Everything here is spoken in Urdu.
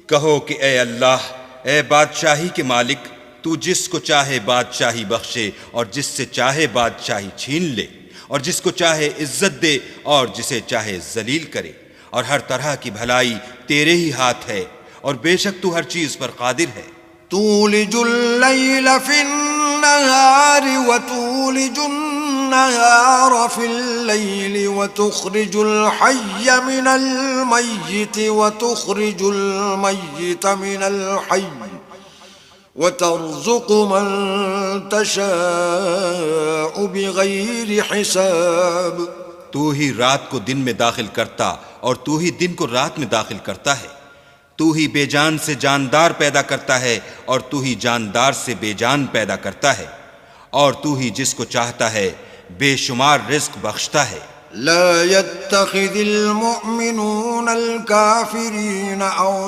کہو کہ اے اللہ، اے بادشاہی کے مالک، تو جس کو چاہے بادشاہی بخشے اور جس سے چاہے بادشاہی چھین لے، اور جس کو چاہے عزت دے اور جسے چاہے ذلیل کرے، اور ہر طرح کی بھلائی تیرے ہی ہاتھ ہے، اور بے شک تو ہر چیز پر قادر ہے۔ تولج اللیل فی النہار وتولج النہار فی اللیل وتخرج الحی من المیت وتخرج المیت من الحی وترزق من تشاء بغیر حساب۔ تو ہی رات کو دن میں داخل کرتا اور تو ہی دن کو رات میں داخل کرتا ہے، تو ہی بے جان سے جاندار پیدا کرتا ہے اور تو ہی جاندار سے بے جان پیدا کرتا ہے، اور تو ہی جس کو چاہتا ہے بے شمار رزق بخشتا ہے۔ لا يتخذ المؤمنون الكافرين أولياء